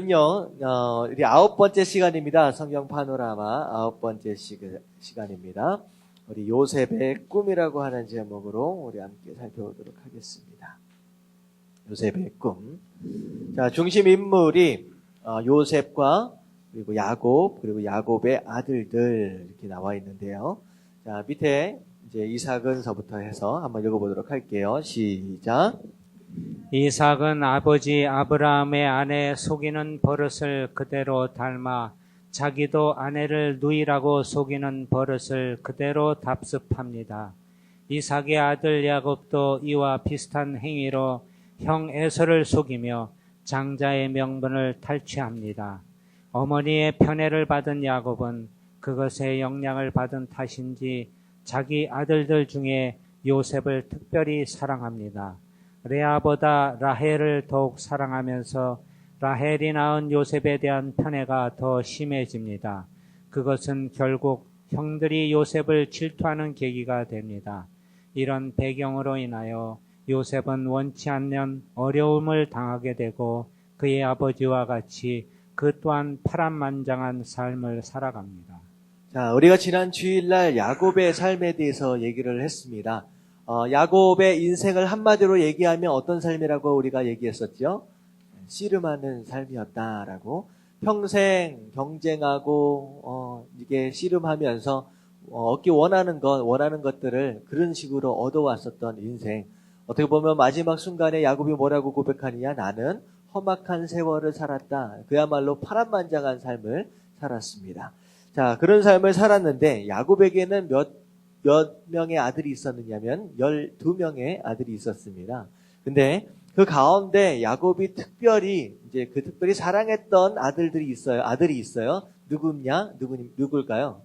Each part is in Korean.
오늘은요, 우리 9번째 시간입니다. 성경 파노라마 9번째 시간입니다. 우리 요셉의 꿈이라고 하는 제목으로 우리 함께 살펴보도록 하겠습니다. 요셉의 꿈. 자, 중심 인물이 요셉과 그리고 야곱, 그리고 야곱의 아들들 이렇게 나와 있는데요. 자, 밑에 이제 이삭은서부터 해서 한번 읽어보도록 할게요. 시작. 이삭은 아버지 아브라함의 아내 속이는 버릇을 그대로 닮아 자기도 아내를 누이라고 속이는 버릇을 그대로 답습합니다. 이삭의 아들 야곱도 이와 비슷한 행위로 형 에서를 속이며 장자의 명분을 탈취합니다. 어머니의 편애를 받은 야곱은 그것의 영향을 받은 탓인지 자기 아들들 중에 요셉을 특별히 사랑합니다. 레아보다 라헬을 더욱 사랑하면서 라헬이 낳은 요셉에 대한 편애가 더 심해집니다. 그것은 결국 형들이 요셉을 질투하는 계기가 됩니다. 이런 배경으로 인하여 요셉은 원치 않는 어려움을 당하게 되고 그의 아버지와 같이 그 또한 파란만장한 삶을 살아갑니다. 자, 우리가 지난 주일날 야곱의 삶에 대해서 얘기를 했습니다. 야곱의 인생을 한마디로 얘기하면 어떤 삶이라고 우리가 얘기했었죠? 씨름하는 삶이었다라고. 평생 경쟁하고 이게 씨름하면서 얻기 원하는 것들을 그런 식으로 얻어왔었던 인생. 어떻게 보면 마지막 순간에 야곱이 뭐라고 고백하느냐? 나는 험악한 세월을 살았다. 그야말로 파란만장한 삶을 살았습니다. 자, 그런 삶을 살았는데 야곱에게는 몇 명의 아들이 있었느냐면 12명의 아들이 있었습니다. 근데 그 가운데 야곱이 특별히 사랑했던 아들이 있어요. 누굴까요?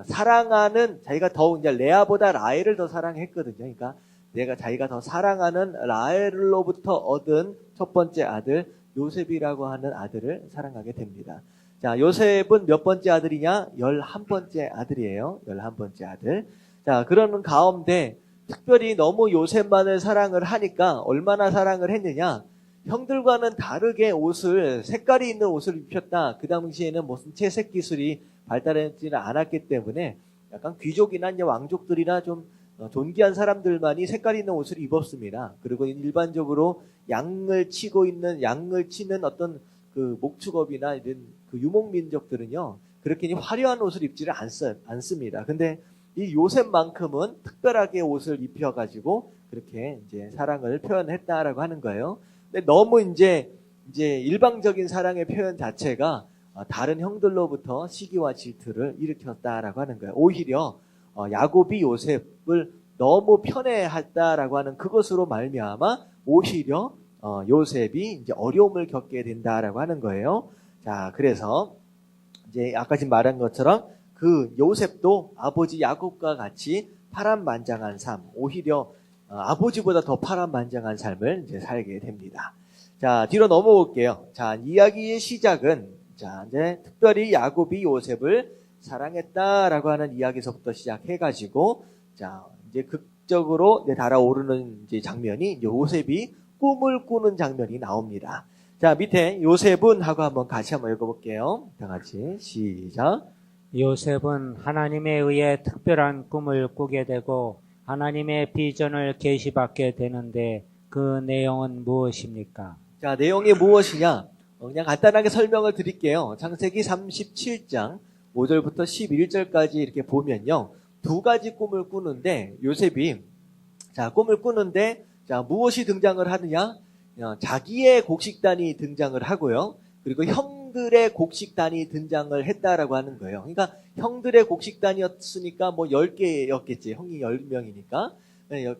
사랑하는, 자기가 더욱 이제 레아보다 라헬을 더 사랑했거든요. 그러니까 자기가 더 사랑하는 라헬로부터 얻은 첫 번째 아들 요셉이라고 하는 아들을 사랑하게 됩니다. 자, 요셉은 몇 번째 아들이냐? 11번째 아들이에요. 11번째 아들. 자, 그러는 가운데 특별히 너무 요셉만을 사랑을 하니까 얼마나 사랑을 했느냐? 형들과는 다르게 색깔이 있는 옷을 입혔다. 그 당시에는 무슨 채색 기술이 발달하지는 않았기 때문에 약간 귀족이나 이제 왕족들이나 좀 존귀한 사람들만이 색깔 있는 옷을 입었습니다. 그리고 일반적으로 양을 치는 어떤 그 목축업이나 이런 그 유목민족들은요, 그렇게 화려한 옷을 입지를 않습니다. 근데 이 요셉만큼은 특별하게 옷을 입혀가지고 그렇게 이제 사랑을 표현했다라고 하는 거예요. 근데 너무 이제 일방적인 사랑의 표현 자체가 다른 형들로부터 시기와 질투를 일으켰다라고 하는 거예요. 오히려 야곱이 요셉을 너무 편애했다라고 하는 그것으로 말미암아 오히려 요셉이 이제 어려움을 겪게 된다라고 하는 거예요. 자, 그래서 이제 아까 지금 말한 것처럼 그 요셉도 아버지 야곱과 같이 파란만장한 삶, 오히려 아버지보다 더 파란만장한 삶을 이제 살게 됩니다. 자, 뒤로 넘어올게요. 자, 이야기의 시작은 이제 특별히 야곱이 요셉을 사랑했다라고 하는 이야기서부터 시작해가지고 이제 극적으로 달아오르는 이제 장면이 이제 요셉이 꿈을 꾸는 장면이 나옵니다. 자, 밑에 요셉은 하고 한번 같이 한번 읽어볼게요. 다 같이 시작. 요셉은 하나님에 의해 특별한 꿈을 꾸게 되고 하나님의 비전을 계시받게 되는데 그 내용은 무엇입니까? 자, 내용이 무엇이냐? 그냥 간단하게 설명을 드릴게요. 창세기 37장 5절부터 11절까지 이렇게 보면요, 두 가지 꿈을 꾸는데 요셉이 꿈을 꾸는데 무엇이 등장을 하느냐? 자기의 곡식단이 등장을 하고요. 그리고 형들의 곡식단이 등장을 했다라고 하는 거예요. 그러니까 형들의 곡식단이었으니까 뭐 10개였겠지. 형이 10명이니까.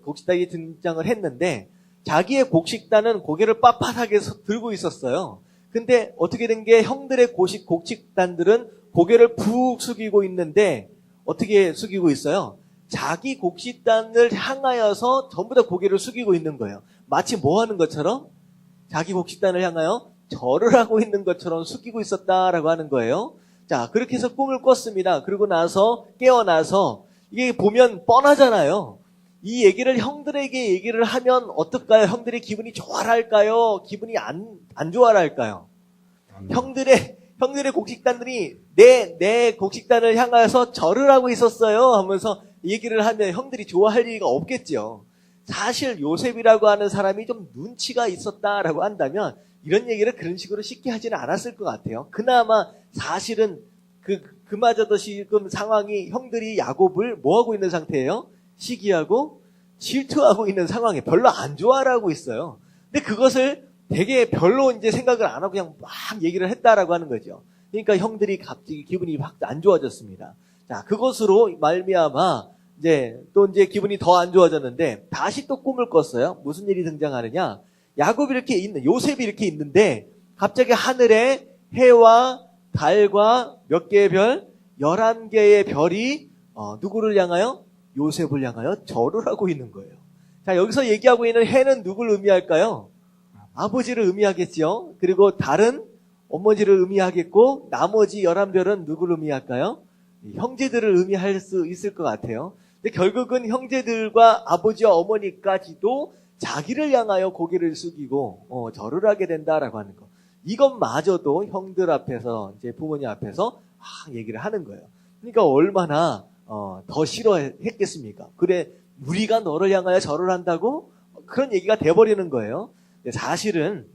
곡식단이 등장을 했는데 자기의 곡식단은 고개를 빳빳하게 들고 있었어요. 근데 어떻게 된 게 형들의 곡식단들은 고개를 푹 숙이고 있는데 어떻게 숙이고 있어요? 자기 곡식단을 향하여서 전부 다 고개를 숙이고 있는 거예요. 마치 뭐 하는 것처럼? 자기 곡식단을 향하여 절을 하고 있는 것처럼 숙이고 있었다라고 하는 거예요. 자, 그렇게 해서 꿈을 꿨습니다. 그리고 깨어나서 이게 보면 뻔하잖아요. 이 얘기를 형들에게 얘기를 하면 어떨까요? 형들이 기분이 좋아할까요? 기분이 안 좋아할까요? 형들의 곡식단들이 내 곡식단을 향하여서 절을 하고 있었어요 하면서 얘기를 하면 형들이 좋아할 리가 없겠죠. 사실 요셉이라고 하는 사람이 좀 눈치가 있었다라고 한다면 이런 얘기를 그런 식으로 쉽게 하지는 않았을 것 같아요. 그나마 사실은 그마저도 지금 상황이 형들이 야곱을 뭐하고 있는 상태예요? 시기하고 질투하고 있는 상황에 별로 안 좋아하고 있어요. 근데 그것을 되게 별로 이제 생각을 안 하고 그냥 막 얘기를 했다라고 하는 거죠. 그러니까 형들이 갑자기 기분이 확 안 좋아졌습니다. 자, 그것으로 말미암아 이제 기분이 더 안 좋아졌는데 다시 또 꿈을 꿨어요. 무슨 일이 등장하느냐? 요셉이 이렇게 있는데 갑자기 하늘에 해와 달과 몇 개의 별? 11개의 별이 누구를 향하여? 요셉을 향하여 절을 하고 있는 거예요. 자, 여기서 얘기하고 있는 해는 누구를 의미할까요? 아버지를 의미하겠죠. 그리고 달은 어머니를 의미하겠고 나머지 11별은 누구를 의미할까요? 형제들을 의미할 수 있을 것 같아요. 근데 결국은 형제들과 아버지와 어머니까지도 자기를 향하여 고개를 숙이고 절을 하게 된다라고 하는 거. 이것마저도 형들 앞에서 이제 부모님 앞에서 얘기를 하는 거예요. 그러니까 얼마나 더 싫어했겠습니까? 그래 우리가 너를 향하여 절을 한다고? 그런 얘기가 돼버리는 거예요. 사실은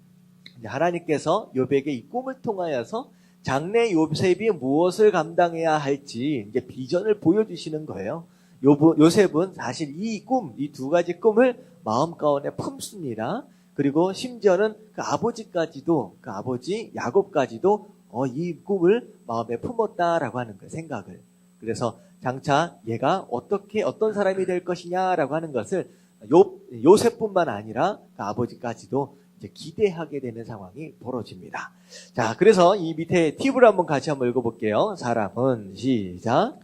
하나님께서 욥에게 이 꿈을 통하여서 장래 요셉이 무엇을 감당해야 할지 이제 비전을 보여주시는 거예요. 요셉은 사실 이 두 가지 꿈을 마음 가운데 품습니다. 그리고 심지어는 그 아버지 야곱까지도 이 꿈을 마음에 품었다라고 하는 거예요, 생각을. 그래서 장차 얘가 어떤 사람이 될 것이냐라고 하는 것을 요셉뿐만 아니라 그 아버지까지도 이제 기대하게 되는 상황이 벌어집니다. 자, 그래서 이 밑에 팁을 같이 한번 읽어볼게요. 사람은 시작.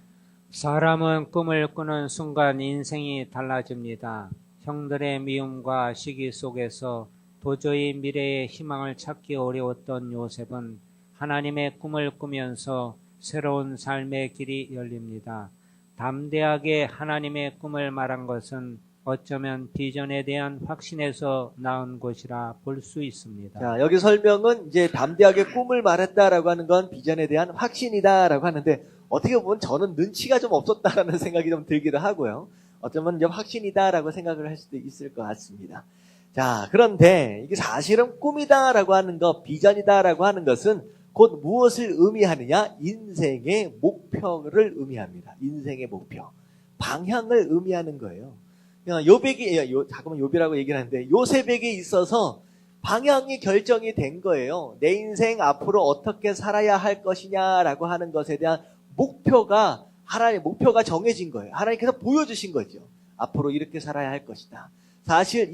사람은 꿈을 꾸는 순간 인생이 달라집니다. 형들의 미움과 시기 속에서 도저히 미래의 희망을 찾기 어려웠던 요셉은 하나님의 꿈을 꾸면서 새로운 삶의 길이 열립니다. 담대하게 하나님의 꿈을 말한 것은 어쩌면 비전에 대한 확신에서 나온 것이라 볼 수 있습니다. 자, 여기 설명은 이제 담대하게 꿈을 말했다라고 하는 건 비전에 대한 확신이다라고 하는데 어떻게 보면 저는 눈치가 좀 없었다라는 생각이 좀 들기도 하고요. 어쩌면 이제 확신이다라고 생각을 할 수도 있을 것 같습니다. 자, 그런데 이게 사실은 꿈이다라고 하는 것, 비전이다라고 하는 것은 곧 무엇을 의미하느냐? 인생의 목표를 의미합니다. 인생의 목표. 방향을 의미하는 거예요. 욥이라고 얘기를 하는데 요셉에게 있어서 방향이 결정이 된 거예요. 내 인생 앞으로 어떻게 살아야 할 것이냐라고 하는 것에 대한 목표가 하나님의 목표가 정해진 거예요. 하나님께서 보여주신 거죠. 앞으로 이렇게 살아야 할 것이다. 사실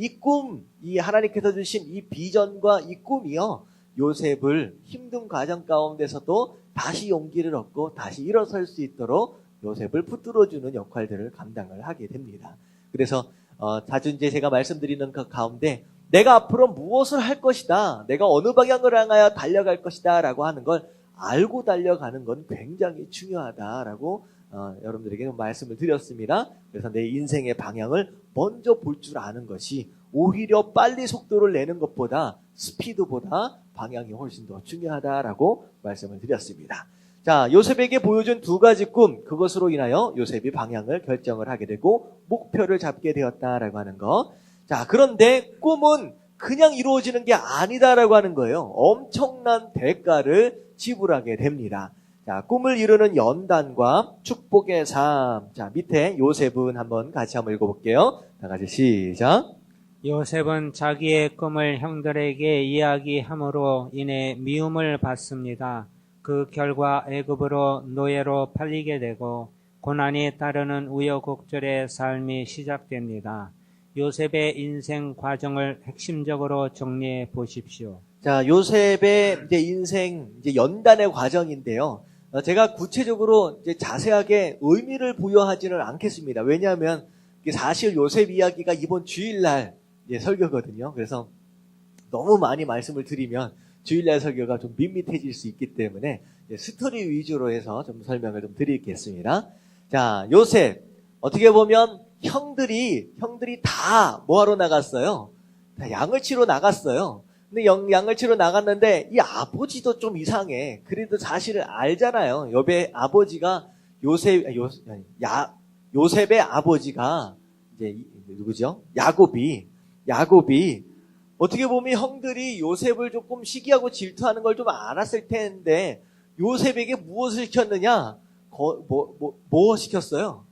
이 하나님께서 주신 이 비전과 이 꿈이요, 요셉을 힘든 과정 가운데서도 다시 용기를 얻고 다시 일어설 수 있도록 요셉을 붙들어주는 역할들을 감당을 하게 됩니다. 그래서 자주 이제 제가 말씀드리는 그 가운데 내가 앞으로 무엇을 할 것이다, 내가 어느 방향을 향하여 달려갈 것이다 라고 하는 걸 알고 달려가는 건 굉장히 중요하다라고 여러분들에게 말씀을 드렸습니다. 그래서 내 인생의 방향을 먼저 볼 줄 아는 것이 오히려 빨리 속도를 내는 것보다 스피드보다 방향이 훨씬 더 중요하다라고 말씀을 드렸습니다. 자, 요셉에게 보여준 두 가지 꿈, 그것으로 인하여 요셉이 방향을 결정을 하게 되고 목표를 잡게 되었다라고 하는 것. 자, 그런데 꿈은 그냥 이루어지는 게 아니다라고 하는 거예요. 엄청난 대가를 지불하게 됩니다. 자, 꿈을 이루는 연단과 축복의 삶. 자, 밑에 요셉은 같이 한번 읽어볼게요. 다 같이 시작. 요셉은 자기의 꿈을 형들에게 이야기함으로 인해 미움을 받습니다. 그 결과 애굽으로 노예로 팔리게 되고 고난이 따르는 우여곡절의 삶이 시작됩니다. 요셉의 인생 과정을 핵심적으로 정리해 보십시오. 자, 요셉의 이제 인생 연단의 과정인데요. 제가 구체적으로 이제 자세하게 의미를 부여하지는 않겠습니다. 왜냐하면 사실 요셉 이야기가 이번 주일날 설교거든요. 그래서 너무 많이 말씀을 드리면 주일날 설교가 좀 밋밋해질 수 있기 때문에 스토리 위주로 해서 좀 설명을 좀 드리겠습니다. 자, 요셉 어떻게 보면 형들이 다 뭐하러 나갔어요? 다 양을 치러 나갔어요. 근데 양을 치러 나갔는데 이 아버지도 좀 이상해. 그래도 사실을 알잖아요. 요셉의 아버지가 요셉의 아버지가 이제 누구죠? 야곱이 어떻게 보면 형들이 요셉을 조금 시기하고 질투하는 걸 좀 알았을 텐데 요셉에게 무엇을 시켰느냐? 뭐 시켰어요?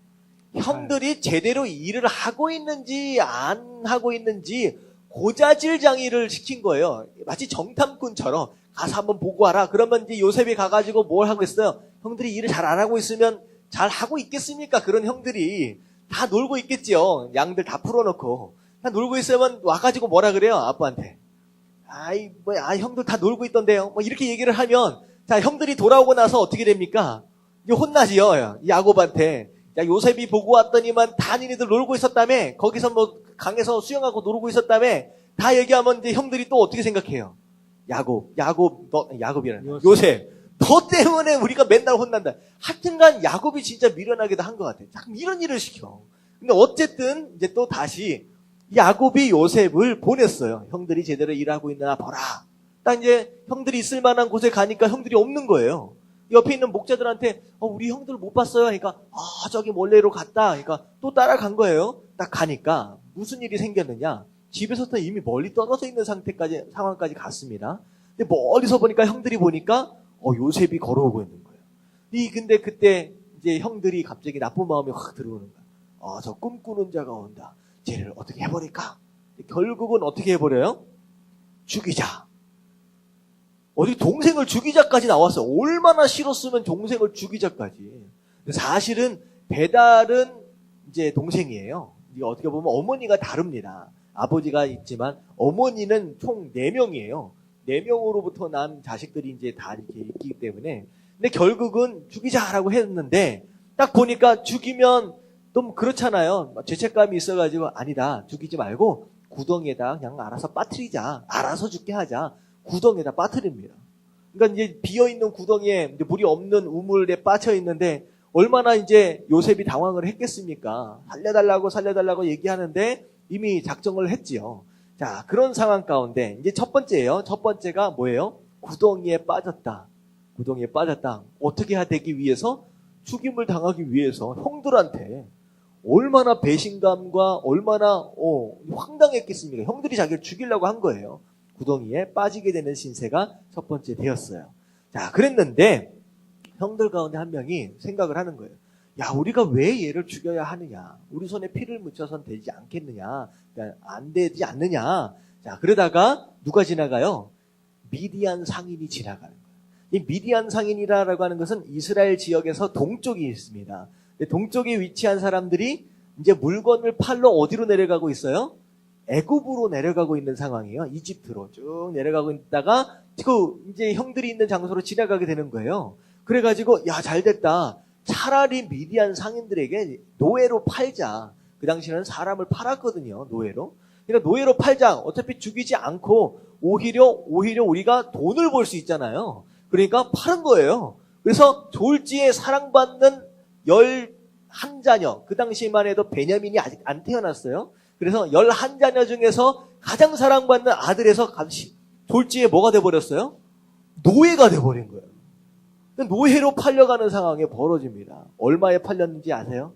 형들이 제대로 일을 하고 있는지 안 하고 있는지 고자질 장의를 시킨 거예요. 마치 정탐꾼처럼 가서 한번 보고 와라. 그러면 이제 요셉이 가가지고 뭘 하고 있어요? 형들이 일을 잘 안 하고 있으면 잘 하고 있겠습니까? 그런 형들이 다 놀고 있겠지요. 양들 다 풀어놓고 다 놀고 있으면 와가지고 뭐라 그래요? 아빠한테. 형들 다 놀고 있던데요. 뭐 이렇게 얘기를 하면 자 형들이 돌아오고 나서 어떻게 됩니까? 이제 혼나지요. 야곱한테. 야, 요셉이 보고 왔더니만 다 니네들 놀고 있었다며. 거기서 뭐 강에서 수영하고 놀고 있었다며. 다 얘기하면 이제 형들이 또 어떻게 생각해요? 야곱이라는 요셉. 너 때문에 우리가 맨날 혼난다. 하여튼간 야곱이 진짜 미련하기도 한 것 같아. 자꾸 이런 일을 시켜. 근데 어쨌든 이제 또 다시 야곱이 요셉을 보냈어요. 형들이 제대로 일하고 있나 보라. 딱 이제 형들이 있을 만한 곳에 가니까 형들이 없는 거예요. 옆에 있는 목자들한테 우리 형들 못 봤어요. 그러니까 저기 몰래로 갔다. 그러니까 또 따라간 거예요. 딱 가니까 무슨 일이 생겼느냐? 집에서부터 이미 멀리 떨어져 있는 상황까지 갔습니다. 근데 멀리서 보니까 형들이 보니까 요셉이 걸어오고 있는 거예요. 근데 그때 이제 형들이 갑자기 나쁜 마음이 확 들어오는 거야. 저 꿈꾸는 자가 온다. 쟤를 어떻게 해버릴까? 결국은 어떻게 해버려요? 죽이자. 어디 동생을 죽이자까지 나왔어. 얼마나 싫었으면 동생을 죽이자까지. 사실은 배달은 이제 동생이에요. 이게 어떻게 보면 어머니가 다릅니다. 아버지가 있지만 어머니는 총 4명이에요. 4명으로부터 난 자식들이 이제 다 이렇게 있기 때문에. 근데 결국은 죽이자라고 했는데 딱 보니까 죽이면 좀 그렇잖아요. 죄책감이 있어가지고 아니다. 죽이지 말고 구덩이에다 그냥 알아서 빠뜨리자. 알아서 죽게 하자. 구덩이에다 빠뜨립니다. 그러니까 이제 비어있는 구덩이에 이제 물이 없는 우물에 빠져 있는데 얼마나 이제 요셉이 당황을 했겠습니까? 살려달라고 얘기하는데 이미 작정을 했지요. 자, 그런 상황 가운데 이제 첫 번째예요. 첫 번째가 뭐예요? 구덩이에 빠졌다. 구덩이에 빠졌다. 어떻게 해야 되기 위해서? 죽임을 당하기 위해서 형들한테 얼마나 배신감과 얼마나 황당했겠습니까? 형들이 자기를 죽이려고 한 거예요. 구덩이에 빠지게 되는 신세가 첫 번째 되었어요. 자, 그랬는데 형들 가운데 한 명이 생각을 하는 거예요. 야, 우리가 왜 얘를 죽여야 하느냐? 우리 손에 피를 묻혀선 되지 않겠느냐? 그러니까 안 되지 않느냐? 자, 그러다가 누가 지나가요? 미디안 상인이 지나가는 거예요. 이 미디안 상인이라고 하는 것은 이스라엘 지역에서 동쪽이 있습니다. 동쪽에 위치한 사람들이 이제 물건을 팔러 어디로 내려가고 있어요? 애굽으로 내려가고 있는 상황이에요. 이집트로 쭉 내려가고 있다가 이제 형들이 있는 장소로 지나가게 되는 거예요. 그래가지고 야, 잘됐다. 차라리 미디안 상인들에게 노예로 팔자. 그 당시에는 사람을 팔았거든요. 노예로. 그러니까 노예로 팔자. 어차피 죽이지 않고 오히려 우리가 돈을 벌 수 있잖아요. 그러니까 파는 거예요. 그래서 졸지에 사랑받는 11자녀. 그 당시만 해도 베냐민이 아직 안 태어났어요. 그래서 11자녀 중에서 가장 사랑받는 아들에서 졸지에 뭐가 돼버렸어요? 노예가 돼버린 거예요. 노예로 팔려가는 상황에 벌어집니다. 얼마에 팔렸는지 아세요?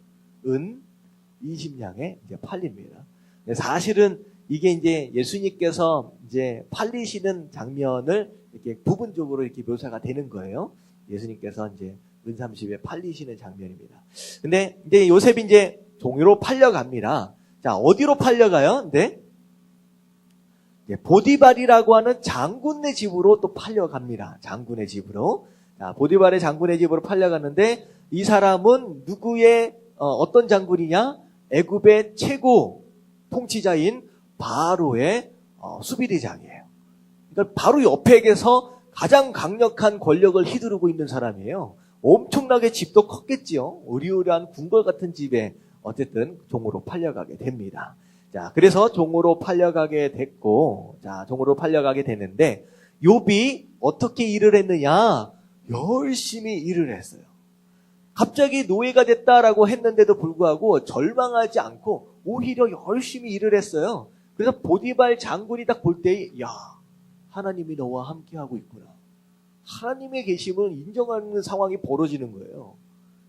은 20냥에 이제 팔립니다. 사실은 이게 이제 예수님께서 이제 팔리시는 장면을 이렇게 부분적으로 이렇게 묘사가 되는 거예요. 예수님께서 이제 은 30에 팔리시는 장면입니다. 근데 이제 요셉이 이제 종으로 팔려갑니다. 자, 어디로 팔려가요? 네? 보디발이라고 하는 장군의 집으로 또 팔려갑니다. 장군의 집으로. 자, 보디발의 장군의 집으로 팔려갔는데 이 사람은 누구의 어떤 장군이냐? 애굽의 최고 통치자인 바로의 수비대장이에요. 그러니까 바로 옆에서 가장 강력한 권력을 휘두르고 있는 사람이에요. 엄청나게 집도 컸겠지요. 으리으리한 궁궐 같은 집에 어쨌든 종으로 팔려가게 됩니다. 자, 그래서 종으로 팔려가게 됐고, 자, 종으로 팔려가게 되는데, 욥이 어떻게 일을 했느냐? 열심히 일을 했어요. 갑자기 노예가 됐다라고 했는데도 불구하고 절망하지 않고 오히려 열심히 일을 했어요. 그래서 보디발 장군이 딱 볼 때, 야, 하나님이 너와 함께하고 있구나. 하나님의 계심을 인정하는 상황이 벌어지는 거예요.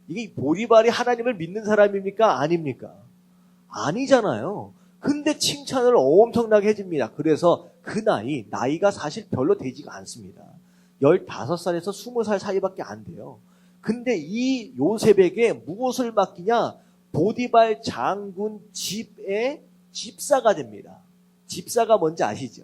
이게 보디발이 하나님을 믿는 사람입니까? 아닙니까? 아니잖아요. 근데 칭찬을 엄청나게 해줍니다. 그래서 그 나이가 사실 별로 되지가 않습니다. 15살에서 20살 사이밖에 안 돼요. 근데 이 요셉에게 무엇을 맡기냐? 보디발 장군 집의 집사가 됩니다. 집사가 뭔지 아시죠?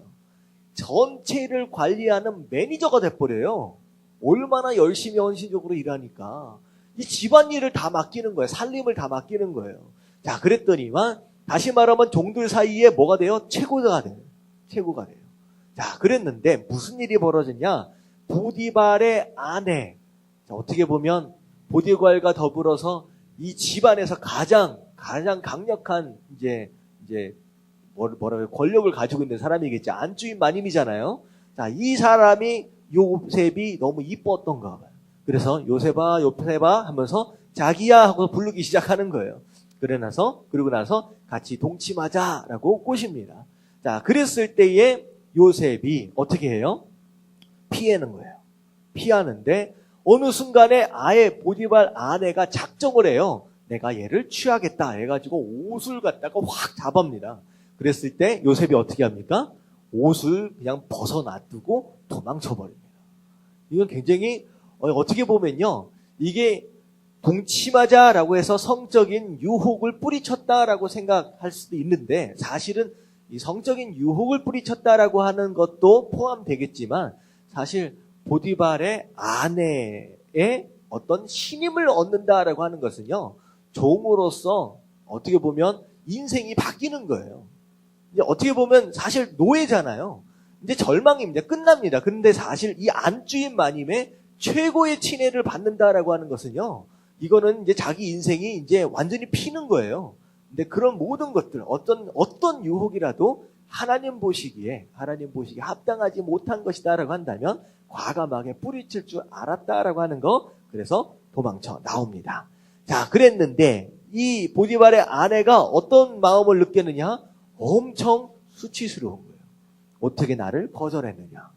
전체를 관리하는 매니저가 돼버려요. 얼마나 열심히 헌신적으로 일하니까. 이 집안일을 다 맡기는 거예요. 살림을 다 맡기는 거예요. 자, 그랬더니만 다시 말하면 종들 사이에 뭐가 돼요? 최고가 돼요. 최고가 돼요. 자, 그랬는데 무슨 일이 벌어졌냐? 보디발의 아내. 자, 어떻게 보면 보디발과 더불어서 이 집안에서 가장 강력한 이제 뭐라고 권력을 가지고 있는 사람이겠죠. 안주인 마님이잖아요. 자, 이 사람이 요셉이 너무 이뻤던가 봐요. 그래서 요셉아 하면서 자기야 하고 부르기 시작하는 거예요. 그리고 나서 같이 동침하자라고 꼬십니다. 자, 그랬을 때에 요셉이 어떻게 해요? 피하는 거예요. 피하는데 어느 순간에 아예 보디발 아내가 작정을 해요. 내가 얘를 취하겠다 해가지고 옷을 갖다가 확 잡합니다. 그랬을 때 요셉이 어떻게 합니까? 옷을 그냥 벗어 놔두고 도망쳐 버립니다. 이건 굉장히 어떻게 보면요, 이게 동침하자라고 해서 성적인 유혹을 뿌리쳤다라고 생각할 수도 있는데, 사실은 이 성적인 유혹을 뿌리쳤다라고 하는 것도 포함되겠지만, 사실 보디발의 아내의 어떤 신임을 얻는다라고 하는 것은요, 종으로서 어떻게 보면 인생이 바뀌는 거예요. 이제 어떻게 보면 사실 노예잖아요. 이제 절망입니다. 끝납니다. 그런데 사실 이 안주인 마님의 최고의 친애를 받는다라고 하는 것은요, 이거는 이제 자기 인생이 이제 완전히 피는 거예요. 근데 그런 모든 것들, 어떤 유혹이라도 하나님 보시기에 합당하지 못한 것이다라고 한다면 과감하게 뿌리칠 줄 알았다라고 하는 거, 그래서 도망쳐 나옵니다. 자, 그랬는데 이 보디발의 아내가 어떤 마음을 느꼈느냐? 엄청 수치스러운 거예요. 어떻게 나를 거절했느냐?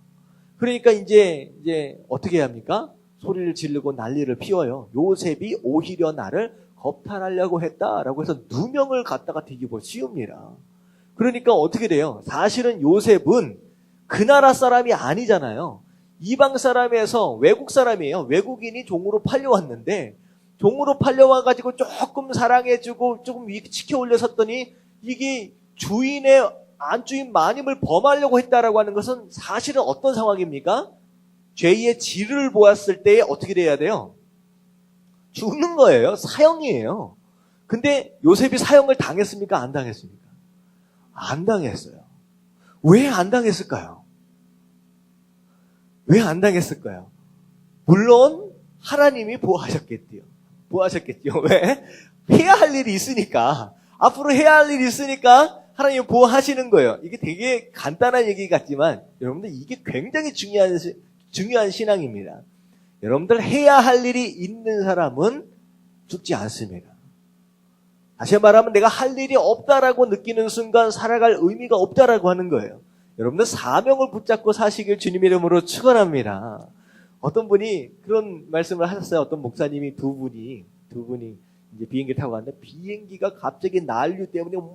그러니까 이제 어떻게 해야 합니까? 소리를 지르고 난리를 피워요. 요셉이 오히려 나를 겁탈하려고 했다라고 해서 누명을 갖다가 뒤집어 씌웁니다. 그러니까 어떻게 돼요? 사실은 요셉은 그 나라 사람이 아니잖아요. 이방 사람에서 외국 사람이에요. 외국인이 종으로 팔려왔는데, 종으로 팔려와가지고 조금 사랑해주고 조금 지켜 올렸었더니 이게 주인의 안주인 마님을 범하려고 했다라고 하는 것은 사실은 어떤 상황입니까? 죄의 질을 보았을 때 어떻게 돼야 돼요? 죽는 거예요. 사형이에요. 근데 요셉이 사형을 당했습니까? 안 당했습니까? 안 당했어요. 왜 안 당했을까요? 왜 안 당했을까요? 물론 하나님이 보호하셨겠지요. 왜? 해야 할 일이 있으니까. 앞으로 해야 할 일이 있으니까 하나님이 보호하시는 거예요. 이게 되게 간단한 얘기 같지만 여러분들 이게 굉장히 중요한 신앙입니다. 여러분들 해야 할 일이 있는 사람은 죽지 않습니다. 다시 말하면 내가 할 일이 없다라고 느끼는 순간 살아갈 의미가 없다라고 하는 거예요. 여러분들 사명을 붙잡고 사시길 주님의 이름으로 축원합니다. 어떤 분이 그런 말씀을 하셨어요. 어떤 목사님이 두 분이 이제 비행기 타고 갔는데 비행기가 갑자기 난류 때문에 막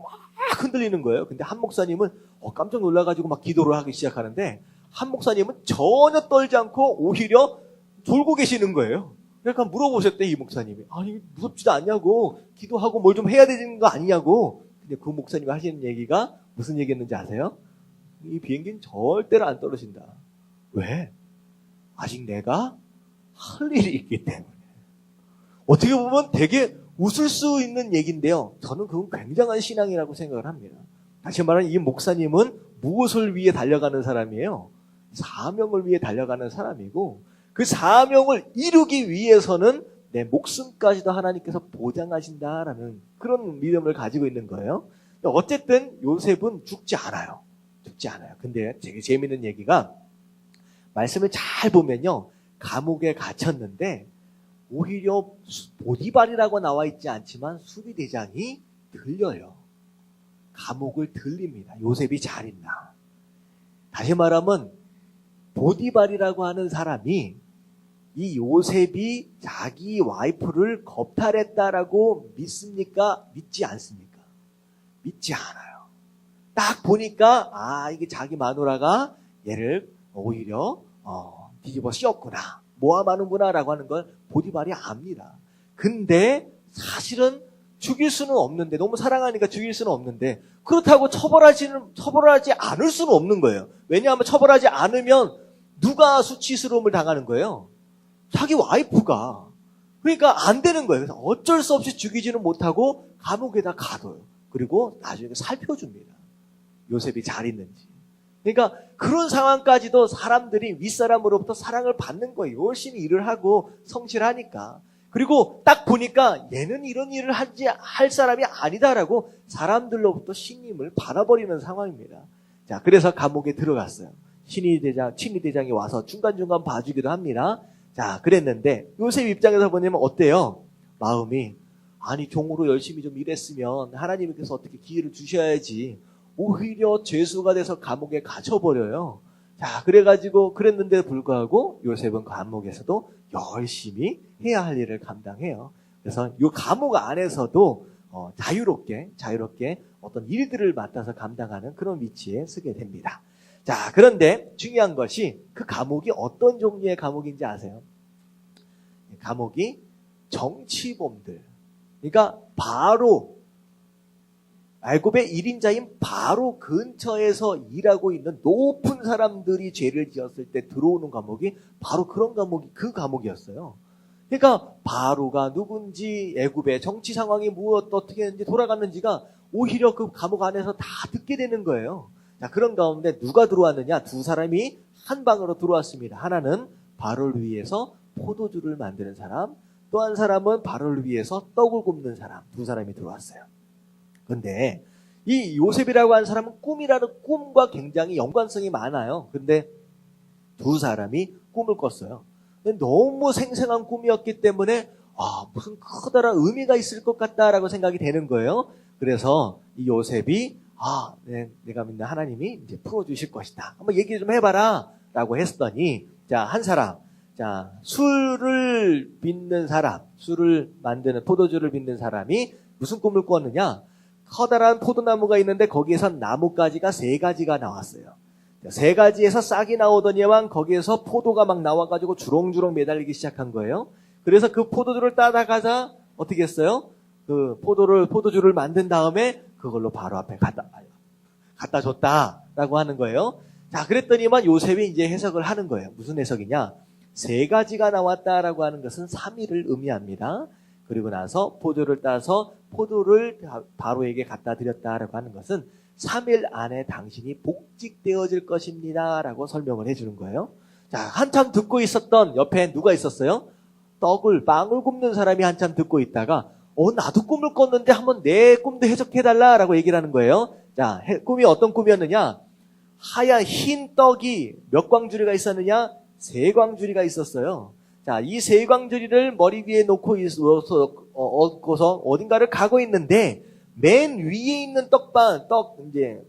흔들리는 거예요. 근데 한 목사님은 깜짝 놀라가지고 막 기도를 하기 시작하는데 한 목사님은 전혀 떨지 않고 오히려 졸고 계시는 거예요. 그러니까 물어보셨대, 이 목사님이. 아니, 무섭지도 않냐고. 기도하고 뭘 좀 해야 되는 거 아니냐고. 근데 그 목사님이 하시는 얘기가 무슨 얘기였는지 아세요? 이 비행기는 절대로 안 떨어진다. 왜? 아직 내가 할 일이 있기 때문에. 어떻게 보면 되게 웃을 수 있는 얘기인데요. 저는 그건 굉장한 신앙이라고 생각을 합니다. 다시 말하면 이 목사님은 무엇을 위해 달려가는 사람이에요? 사명을 위해 달려가는 사람이고, 그 사명을 이루기 위해서는 내 목숨까지도 하나님께서 보장하신다라는 그런 믿음을 가지고 있는 거예요. 어쨌든 요셉은 죽지 않아요. 근데 되게 재미있는 얘기가, 말씀을 잘 보면요, 감옥에 갇혔는데 오히려 보디발이라고 나와 있지 않지만 수비대장이 들려요. 감옥을 들립니다. 요셉이 잘 있나. 다시 말하면 보디발이라고 하는 사람이 이 요셉이 자기 와이프를 겁탈했다라고 믿습니까? 믿지 않습니까? 믿지 않아요. 딱 보니까 이게 자기 마누라가 얘를 오히려 뒤집어 씌웠구나, 모함하는구나 라고 하는 걸 보디발이 압니다. 근데 사실은 죽일 수는 없는데, 너무 사랑하니까 죽일 수는 없는데, 그렇다고 처벌하지 않을 수는 없는 거예요. 왜냐하면 처벌하지 않으면 누가 수치스러움을 당하는 거예요? 자기 와이프가. 그러니까 안 되는 거예요. 그래서 어쩔 수 없이 죽이지는 못하고 감옥에다 가둬요. 그리고 나중에 살펴줍니다. 요셉이 잘 있는지. 그러니까 그런 상황까지도 사람들이 윗사람으로부터 사랑을 받는 거예요. 열심히 일을 하고 성실하니까. 그리고 딱 보니까 얘는 이런 일을 할 사람이 아니다라고 사람들로부터 신임을 받아버리는 상황입니다. 자, 그래서 감옥에 들어갔어요. 친위대장이 와서 중간중간 봐주기도 합니다. 자, 그랬는데 요셉 입장에서 보면 어때요? 마음이, 아니 종으로 열심히 좀 일했으면 하나님께서 어떻게 기회를 주셔야지, 오히려 죄수가 돼서 감옥에 갇혀버려요. 자, 그래가지고 그랬는데 불구하고 요셉은 감옥에서도 열심히 해야 할 일을 감당해요. 그래서 이 감옥 안에서도 자유롭게 어떤 일들을 맡아서 감당하는 그런 위치에 서게 됩니다. 자, 그런데 중요한 것이 그 감옥이 어떤 종류의 감옥인지 아세요? 감옥이 정치범들, 그러니까 바로 야곱의 1인자인 바로 근처에서 일하고 있는 높은 사람들이 죄를 지었을 때 들어오는 감옥이 바로 그런 감옥이 그 감옥이었어요. 그러니까 바로가 누군지, 애굽의 정치 상황이 어떻게 했는지 돌아갔는지가 오히려 그 감옥 안에서 다 듣게 되는 거예요. 자, 그런 가운데 누가 들어왔느냐? 두 사람이 한 방으로 들어왔습니다. 하나는 바로를 위해서 포도주를 만드는 사람, 또 한 사람은 바로를 위해서 떡을 굽는 사람, 두 사람이 들어왔어요. 근데 이 요셉이라고 하는 사람은 꿈과 굉장히 연관성이 많아요. 근데 두 사람이 꿈을 꿨어요. 근데 너무 생생한 꿈이었기 때문에 무슨 커다란 의미가 있을 것 같다라고 생각이 되는 거예요. 그래서 이 요셉이 내가 믿는 하나님이 이제 풀어주실 것이다, 한번 얘기 좀 해봐라 라고 했더니, 자, 한 사람, 자, 술을 빚는 사람, 술을 만드는 포도주를 빚는 사람이 무슨 꿈을 꿨느냐? 커다란 포도나무가 있는데 거기에서 나뭇가지가 3가지가 나왔어요. 3가지에서 싹이 나오더니만 거기에서 포도가 막 나와가지고 주렁주렁 매달리기 시작한 거예요. 그래서 그 포도주를 따다가자 어떻게 했어요? 그 포도주를 만든 다음에 그걸로 바로 앞에 갖다 줬다라고 하는 거예요. 자, 그랬더니만 요셉이 이제 해석을 하는 거예요. 무슨 해석이냐? 3가지가 나왔다라고 하는 것은 3일을 의미합니다. 그리고 나서 포도를 따서 포도를 바로에게 갖다 드렸다라고 하는 것은 3일 안에 당신이 복직되어질 것입니다 라고 설명을 해주는 거예요. 자, 한참 듣고 있었던 옆에 누가 있었어요? 빵을 굽는 사람이 한참 듣고 있다가 나도 꿈을 꿨는데 한번 내 꿈도 해석해달라 라고 얘기를 하는 거예요. 자, 꿈이 어떤 꿈이었느냐? 하얀 흰 떡이 몇 광주리가 있었느냐? 3광주리가 있었어요. 자, 이 3광주리를 머리 위에 놓고 얹고서 어딘가를 가고 있는데 맨 위에 있는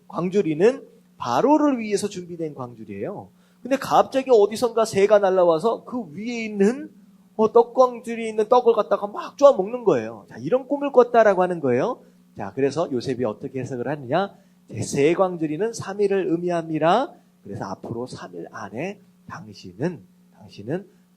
광주리는 바로를 위해서 준비된 광주리예요. 근데 갑자기 어디선가 새가 날라와서 그 위에 있는 떡광주리에 있는 떡을 갖다가 막 쪼아 먹는 거예요. 자, 이런 꿈을 꿨다라고 하는 거예요. 자, 그래서 요셉이 어떻게 해석을 하느냐? 3광주리는 3일을 의미합니다. 그래서 앞으로 3일 안에 당신은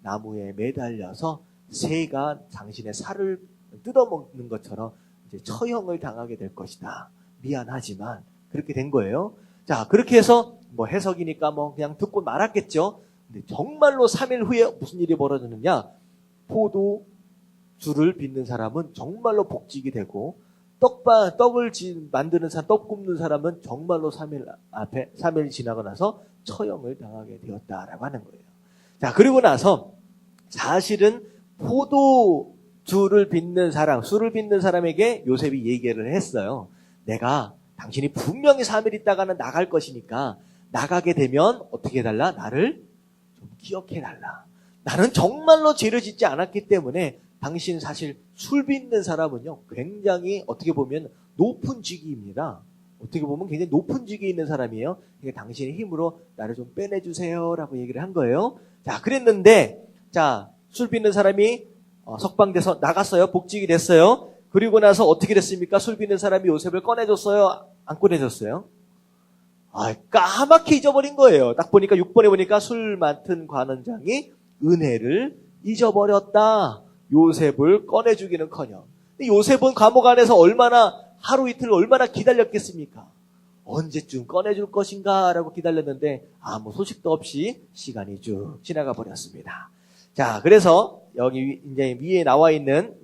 나무에 매달려서 새가 당신의 살을 뜯어먹는 것처럼 이제 처형을 당하게 될 것이다. 미안하지만 그렇게 된 거예요. 자, 그렇게 해서 해석이니까 그냥 듣고 말았겠죠. 근데 정말로 3일 후에 무슨 일이 벌어지느냐? 포도주를 빚는 사람은 정말로 복직이 되고 떡을 만드는 사람, 떡 굽는 사람은 정말로 3일 지나고 나서 처형을 당하게 되었다라고 하는 거예요. 자, 그리고 나서 사실은 포도주를 빚는 사람, 술을 빚는 사람에게 요셉이 얘기를 했어요. 내가 당신이 분명히 3일 있다가는 나갈 것이니까 나가게 되면 어떻게 해달라? 나를 좀 기억해달라. 나는 정말로 죄를 짓지 않았기 때문에 당신 사실 술 빚는 사람은요 굉장히 어떻게 보면 높은 직위입니다. 어떻게 보면 굉장히 높은 직위에 있는 사람이에요. 그러니까 당신의 힘으로 나를 좀 빼내주세요 라고 얘기를 한 거예요. 자, 그랬는데 자, 술 빚는 사람이 석방돼서 나갔어요. 복직이 됐어요. 그리고 나서 어떻게 됐습니까? 술 빚는 사람이 요셉을 꺼내줬어요? 안 꺼내줬어요? 까맣게 잊어버린 거예요. 딱 보니까 6번에 보니까 술 맡은 관원장이 은혜를 잊어버렸다. 요셉을 꺼내주기는커녕. 요셉은 감옥 안에서 하루 이틀 얼마나 기다렸겠습니까? 언제쯤 꺼내줄 것인가 라고 기다렸는데 아무 소식도 없이 시간이 쭉 지나가 버렸습니다. 자, 그래서 여기 이제 위에 나와 있는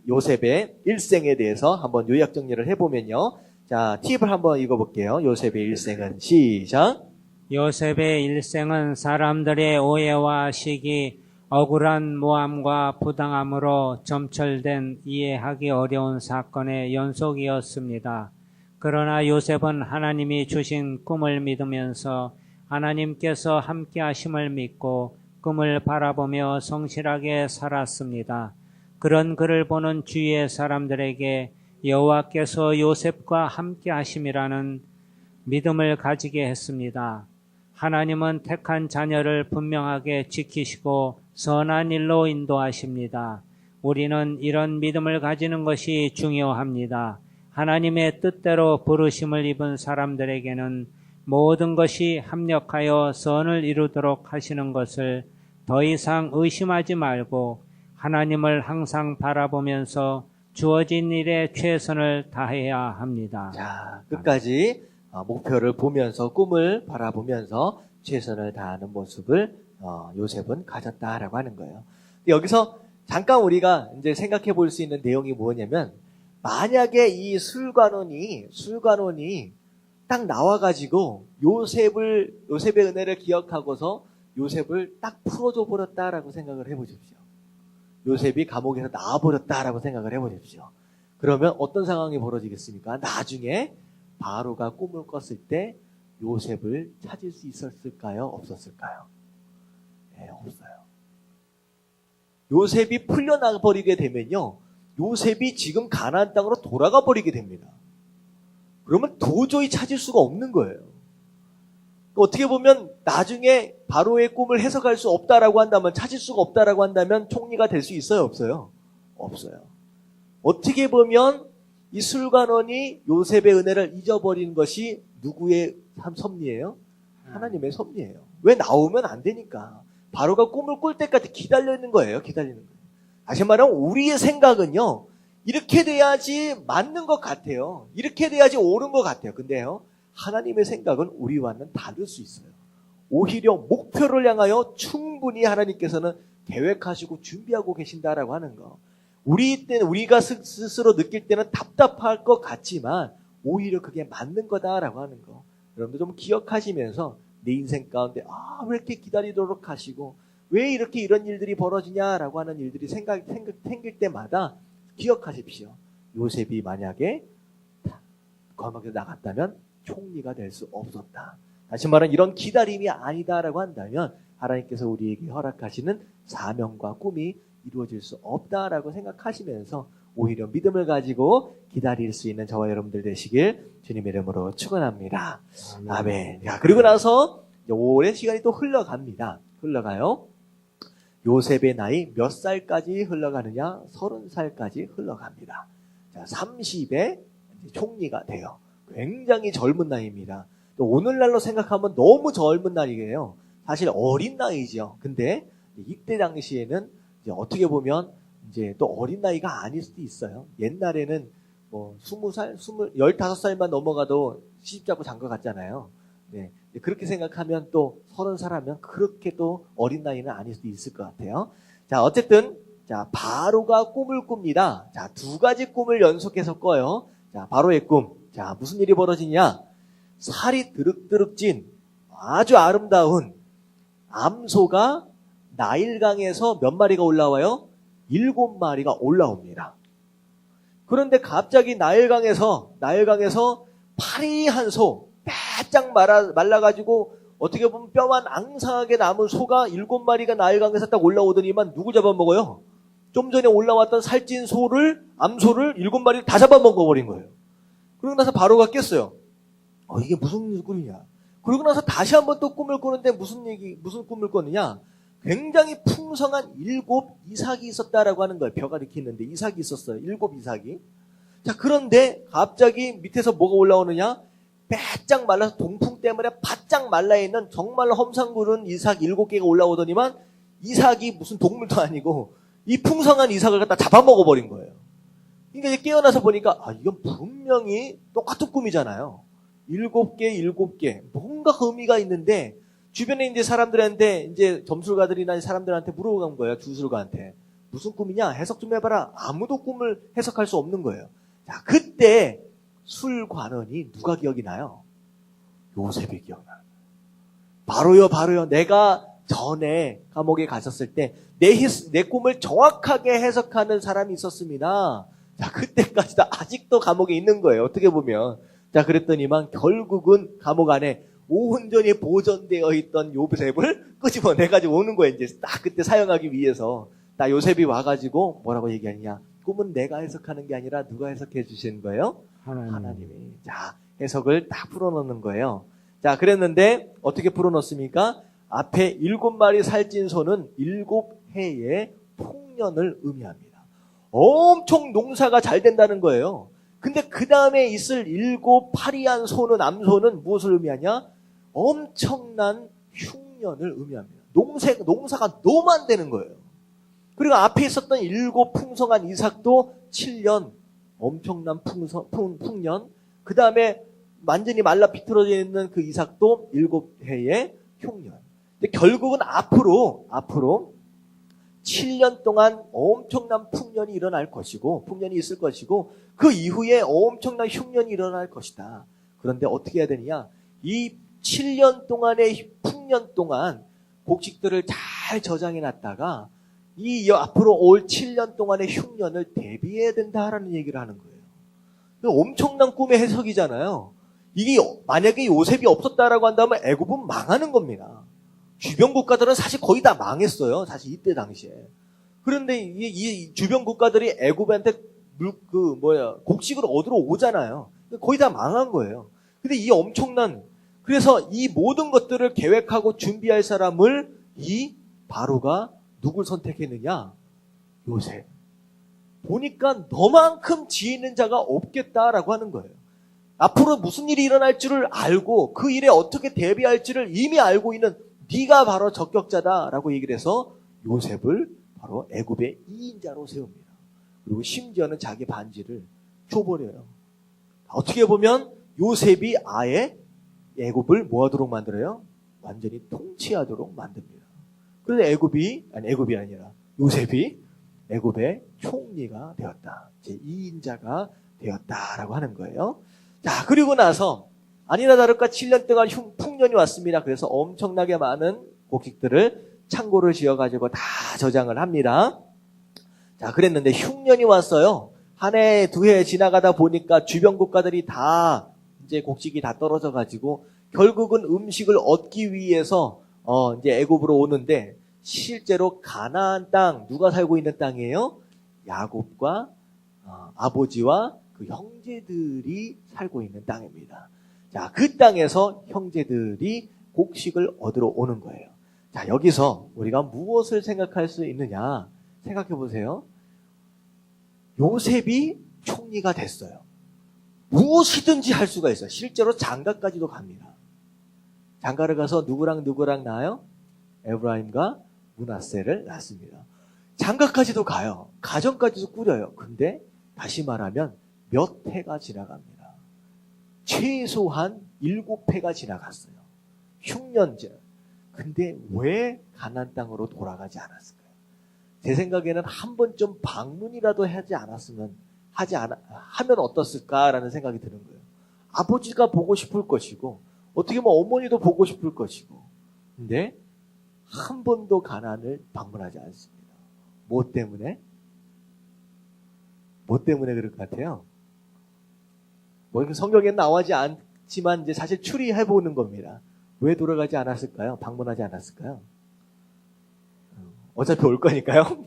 요셉의 일생에 대해서 한번 요약 정리를 해보면요. 자, 팁을 한번 읽어볼게요. 요셉의 일생은 시작. 요셉의 일생은 사람들의 오해와 시기, 억울한 모함과 부당함으로 점철된 이해하기 어려운 사건의 연속이었습니다. 그러나 요셉은 하나님이 주신 꿈을 믿으면서 하나님께서 함께 하심을 믿고 꿈을 바라보며 성실하게 살았습니다. 그런 그를 보는 주위의 사람들에게 여호와께서 요셉과 함께 하심이라는 믿음을 가지게 했습니다. 하나님은 택한 자녀를 분명하게 지키시고 선한 일로 인도하십니다. 우리는 이런 믿음을 가지는 것이 중요합니다. 하나님의 뜻대로 부르심을 입은 사람들에게는 모든 것이 합력하여 선을 이루도록 하시는 것을 더 이상 의심하지 말고 하나님을 항상 바라보면서 주어진 일에 최선을 다해야 합니다. 자, 끝까지 목표를 보면서 꿈을 바라보면서 최선을 다하는 모습을 요셉은 가졌다라고 하는 거예요. 여기서 잠깐 우리가 이제 생각해 볼 수 있는 내용이 뭐냐면 만약에 이 술관원이 딱 나와가지고 요셉의 은혜를 기억하고서 요셉을 딱 풀어줘 버렸다라고 생각을 해보십시오. 요셉이 감옥에서 나와버렸다라고 생각을 해보십시오. 그러면 어떤 상황이 벌어지겠습니까? 나중에 바로가 꿈을 꿨을 때 요셉을 찾을 수 있었을까요? 없었을까요? 네, 없어요. 요셉이 풀려나 버리게 되면요, 요셉이 지금 가나안 땅으로 돌아가 버리게 됩니다. 그러면 도저히 찾을 수가 없는 거예요. 어떻게 보면 나중에 바로의 꿈을 해석할 수 없다라고 한다면, 찾을 수가 없다라고 한다면 총리가 될 수 있어요? 없어요? 없어요. 어떻게 보면 이 술관원이 요셉의 은혜를 잊어버린 것이 누구의 섭리예요? 하나님의 섭리예요. 왜 나오면 안 되니까. 바로가 꿈을 꿀 때까지 기다리는 거예요. 기다리는 거예요. 다시 말하면 우리의 생각은요, 이렇게 돼야지 맞는 것 같아요. 이렇게 돼야지 옳은 것 같아요. 근데요, 하나님의 생각은 우리와는 다를 수 있어요. 오히려 목표를 향하여 충분히 하나님께서는 계획하시고 준비하고 계신다라고 하는 거. 우리가 스스로 느낄 때는 답답할 것 같지만 오히려 그게 맞는 거다라고 하는 거. 여러분들 좀 기억하시면서 내 인생 가운데 왜 이렇게 기다리도록 하시고 왜 이렇게 이런 일들이 벌어지냐라고 하는 일들이 생길 때마다 기억하십시오. 요셉이 만약에 감옥에 나갔다면 총리가 될 수 없었다. 다시 말하면 이런 기다림이 아니다라고 한다면 하나님께서 우리에게 허락하시는 사명과 꿈이 이루어질 수 없다라고 생각하시면서 오히려 믿음을 가지고 기다릴 수 있는 저와 여러분들 되시길 주님의 이름으로 축원합니다. 아멘. 자, 그리고 나서 오랜 시간이 또 흘러가요. 요셉의 나이 몇 살까지 흘러가느냐? 30살까지 흘러갑니다. 자, 30에 총리가 돼요. 굉장히 젊은 나이입니다. 또 오늘날로 생각하면 너무 젊은 나이예요. 사실 어린 나이죠. 근데 이때 당시에는 이제 어떻게 보면 이제 또 어린 나이가 아닐 수도 있어요. 옛날에는 뭐 20살, 15살만 넘어가도 시집 잡고 장가 갔잖아요. 네. 그렇게 생각하면 또 30살 하면 그렇게 또 어린 나이는 아닐 수도 있을 것 같아요. 자, 어쨌든, 자, 바로가 꿈을 꿉니다. 자, 두 가지 꿈을 연속해서 꿔요. 자, 바로의 꿈. 자, 무슨 일이 벌어지냐? 살이 드륵드륵 찐 아주 아름다운 암소가 나일강에서 몇 마리가 올라와요? 7마리가 올라옵니다. 그런데 갑자기 나일강에서 파리한 소, 바짝 말라가지고 어떻게 보면 뼈만 앙상하게 남은 소가 7마리가 나일강에서 딱 올라오더니만 누구 잡아먹어요? 좀 전에 올라왔던 살찐 암소를 7마리를 다 잡아먹어버린 거예요. 그러고 나서 바로가 깼어요. 이게 무슨 꿈이냐. 그러고 나서 다시 한번 또 꿈을 꾸는데 무슨 꿈을 꾸느냐. 굉장히 풍성한 7 이삭이 있었다라고 하는 거예요. 벼가 이렇게 있는데 이삭이 있었어요. 7 이삭이. 자, 그런데 갑자기 밑에서 뭐가 올라오느냐? 빼짝 말라서 동풍 때문에 바짝 말라있는 정말 험상궂은 이삭 7개가 올라오더니만 이삭이 무슨 동물도 아니고 이 풍성한 이삭을 갖다 잡아먹어버린 거예요. 그러니까 이제 깨어나서 보니까 이건 분명히 똑같은 꿈이잖아요. 7개 뭔가 의미가 있는데 주변에 이제 사람들한테 이제 점술가들이나 사람들한테 물어본 거예요. 주술가한테. 무슨 꿈이냐? 해석 좀 해봐라. 아무도 꿈을 해석할 수 없는 거예요. 자, 그때 술관원이 누가 기억이 나요? 요셉이 기억나요. 바로요. 내가 전에 감옥에 갔었을 때 내 꿈을 정확하게 해석하는 사람이 있었습니다. 자, 그때까지도 아직도 감옥에 있는 거예요. 어떻게 보면. 자, 그랬더니만 결국은 감옥 안에 온전히 보존되어 있던 요셉을 끄집어내가지고 오는 거예요. 이제 딱 그때 사용하기 위해서. 나 요셉이 와가지고 뭐라고 얘기하느냐. 꿈은 내가 해석하는 게 아니라 누가 해석해 주시는 거예요? 하나님이. 자, 해석을 딱 풀어놓는 거예요. 자, 그랬는데 어떻게 풀어놓습니까? 앞에 7마리 살찐 소는 7해의 풍년을 의미합니다. 엄청 농사가 잘 된다는 거예요. 근데 그 다음에 있을 7 파리한 소는 암소는 무엇을 의미하냐? 엄청난 흉년을 의미합니다. 농사가 너무 안 되는 거예요. 그리고 앞에 있었던 7 풍성한 이삭도 7년 엄청난 풍년. 그 다음에 완전히 말라 비틀어져 있는 그 이삭도 7해의 흉년. 근데 결국은 앞으로 7년 동안 엄청난 풍년이 일어날 것이고, 풍년이 있을 것이고, 그 이후에 엄청난 흉년이 일어날 것이다. 그런데 어떻게 해야 되느냐? 이 7년 동안의 풍년 동안 곡식들을 잘 저장해 놨다가 이 앞으로 올 7년 동안의 흉년을 대비해야 된다라는 얘기를 하는 거예요. 엄청난 꿈의 해석이잖아요. 이게 만약에 요셉이 없었다라고 한다면 애굽은 망하는 겁니다. 주변 국가들은 사실 거의 다 망했어요. 사실 이때 당시에. 그런데 이 주변 국가들이 애굽한테 곡식을 얻으러 오잖아요. 거의 다 망한 거예요. 근데 이 엄청난, 그래서 이 모든 것들을 계획하고 준비할 사람을 이 바로가 누굴 선택했느냐? 요셉. 보니까 너만큼 지혜 있는 자가 없겠다라고 하는 거예요. 앞으로 무슨 일이 일어날 줄을 알고 그 일에 어떻게 대비할지를 이미 알고 있는 네가 바로 적격자다라고 얘기를 해서 요셉을 바로 애굽의 2인자로 세웁니다. 그리고 심지어는 자기 반지를 줘버려요. 어떻게 보면 요셉이 아예 애굽을 뭐하도록 만들어요? 완전히 통치하도록 만듭니다. 그래서 애굽이 아니라 요셉이 애굽의 총리가 되었다. 제 2인자가 되었다라고 하는 거예요. 자, 그리고 나서 아니나 다를까 7년 동안 풍년이 왔습니다. 그래서 엄청나게 많은 곡식들을 창고를 지어가지고 다 저장을 합니다. 자, 그랬는데 흉년이 왔어요. 한 해, 2해 지나가다 보니까 주변 국가들이 다 이제 곡식이 다 떨어져가지고 결국은 음식을 얻기 위해서 이제 애굽으로 오는데 실제로 가나안 땅, 누가 살고 있는 땅이에요? 야곱과 아버지와 그 형제들이 살고 있는 땅입니다. 자, 그 땅에서 형제들이 곡식을 얻으러 오는 거예요. 자, 여기서 우리가 무엇을 생각할 수 있느냐? 생각해 보세요. 요셉이 총리가 됐어요. 무엇이든지 할 수가 있어요. 실제로 장가까지도 갑니다. 장가를 가서 누구랑 낳아요? 에브라임과 므낫세를 낳습니다. 장가까지도 가요. 가정까지도 꾸려요. 근데 다시 말하면 몇 해가 지나갑니다. 최소한 7해가 지나갔어요. 흉년제. 근데 왜 가나안 땅으로 돌아가지 않았을까요? 제 생각에는 한 번쯤 방문이라도 하면 어떻을까라는 생각이 드는 거예요. 아버지가 보고 싶을 것이고, 어떻게 보면 어머니도 보고 싶을 것이고, 근데 한 번도 가나안을 방문하지 않습니다. 뭐 때문에? 뭐 때문에 그럴 것 같아요? 뭐 성경에 나오지 않지만 이제 사실 추리해 보는 겁니다. 왜 돌아가지 않았을까요? 방문하지 않았을까요? 어차피 올 거니까요.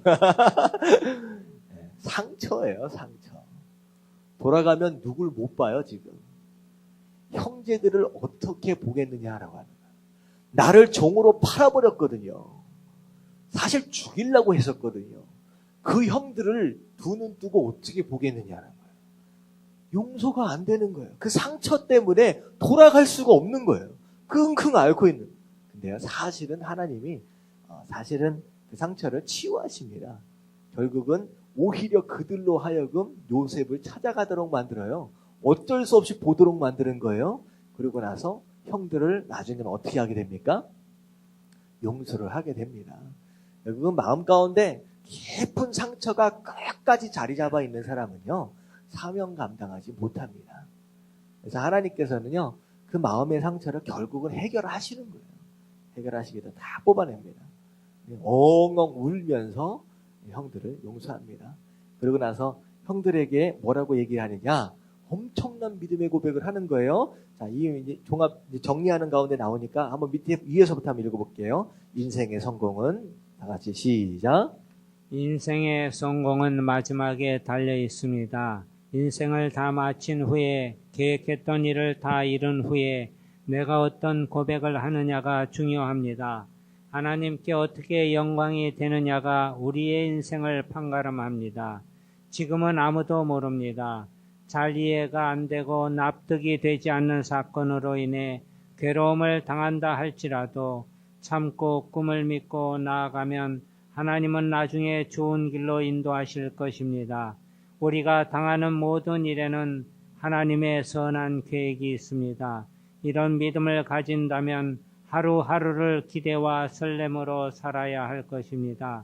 상처예요, 상처. 돌아가면 누굴 못 봐요, 지금. 형제들을 어떻게 보겠느냐라고 하는 거예요. 나를 종으로 팔아버렸거든요. 사실 죽이려고 했었거든요. 그 형들을 두 눈 뜨고 어떻게 보겠느냐라는 거예요. 용서가 안 되는 거예요. 그 상처 때문에 돌아갈 수가 없는 거예요. 끙끙 앓고 있는. 근데요, 사실은 하나님이 사실은 그 상처를 치유하십니다. 결국은 오히려 그들로 하여금 요셉을 찾아가도록 만들어요. 어쩔 수 없이 보도록 만드는 거예요. 그리고 나서 형들을 나중에는 어떻게 하게 됩니까? 용서를 하게 됩니다. 결국은 마음 가운데 깊은 상처가 끝까지 자리 잡아 있는 사람은요, 사명 감당하지 못합니다. 그래서 하나님께서는요, 그 마음의 상처를 결국은 해결하시는 거예요. 해결하시기도 다 뽑아냅니다. 엉엉 울면서 형들을 용서합니다. 그러고 나서 형들에게 뭐라고 얘기하느냐? 엄청난 믿음의 고백을 하는 거예요. 자, 이 종합 정리하는 가운데 나오니까 한번 밑에 위에서부터 한번 읽어볼게요. 인생의 성공은 다 같이 시작. 인생의 성공은 마지막에 달려 있습니다. 인생을 다 마친 후에 계획했던 일을 다 이룬 후에 내가 어떤 고백을 하느냐가 중요합니다. 하나님께 어떻게 영광이 되느냐가 우리의 인생을 판가름합니다. 지금은 아무도 모릅니다. 잘 이해가 안 되고 납득이 되지 않는 사건으로 인해 괴로움을 당한다 할지라도 참고 꿈을 믿고 나아가면 하나님은 나중에 좋은 길로 인도하실 것입니다. 우리가 당하는 모든 일에는 하나님의 선한 계획이 있습니다. 이런 믿음을 가진다면 하루하루를 기대와 설렘으로 살아야 할 것입니다.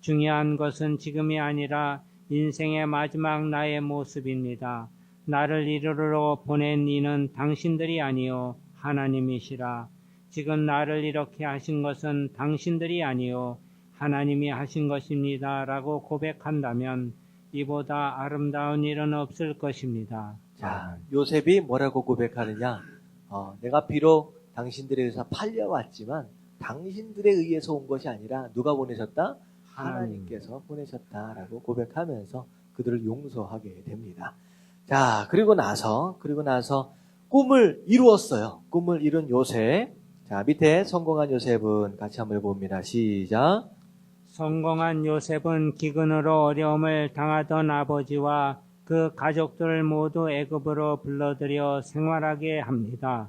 중요한 것은 지금이 아니라 인생의 마지막 나의 모습입니다. 나를 이르러 보낸 이는 당신들이 아니요 하나님이시라. 지금 나를 이렇게 하신 것은 당신들이 아니요 하나님이 하신 것입니다. 라고 고백한다면 이보다 아름다운 일은 없을 것입니다. 자, 요셉이 뭐라고 고백하느냐? 내가 비록 당신들에 의해서 팔려왔지만 당신들에 의해서 온 것이 아니라 누가 보내셨다? 하나님께서 보내셨다라고 고백하면서 그들을 용서하게 됩니다. 자, 그리고 나서 꿈을 이루었어요. 꿈을 이룬 요셉. 자, 밑에 성공한 요셉은 같이 한번 읽어봅니다. 시작. 성공한 요셉은 기근으로 어려움을 당하던 아버지와 그 가족들을 모두 애굽으로 불러들여 생활하게 합니다.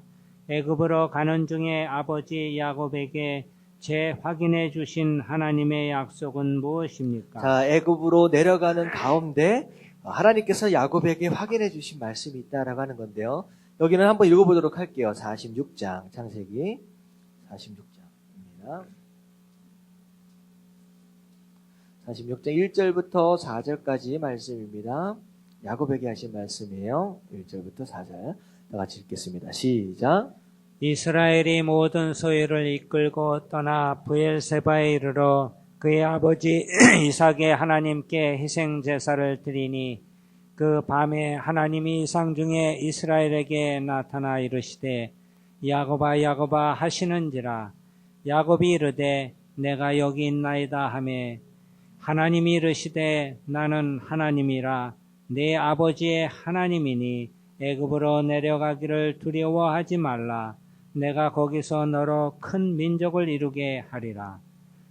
애굽으로 가는 중에 아버지 야곱에게 재확인해 주신 하나님의 약속은 무엇입니까? 자, 애굽으로 내려가는 가운데 하나님께서 야곱에게 확인해 주신 말씀이 있다라고 하는 건데요. 여기는 한번 읽어보도록 할게요. 46장, 창세기 46장입니다. 46장 1절부터 4절까지 말씀입니다. 야곱에게 하신 말씀이에요. 1절부터 4절. 다 같이 읽겠습니다. 시작. 이스라엘이 모든 소유를 이끌고 떠나 브엘세바에 이르러 그의 아버지 이삭의 하나님께 희생 제사를 드리니 그 밤에 하나님이 이상 중에 이스라엘에게 나타나 이르시되 야곱아 야곱아 하시는지라. 야곱이 이르되 내가 여기 있나이다 하매 하나님이 이르시되 나는 하나님이라 내 아버지의 하나님이니 애굽으로 내려가기를 두려워하지 말라. 내가 거기서 너로 큰 민족을 이루게 하리라.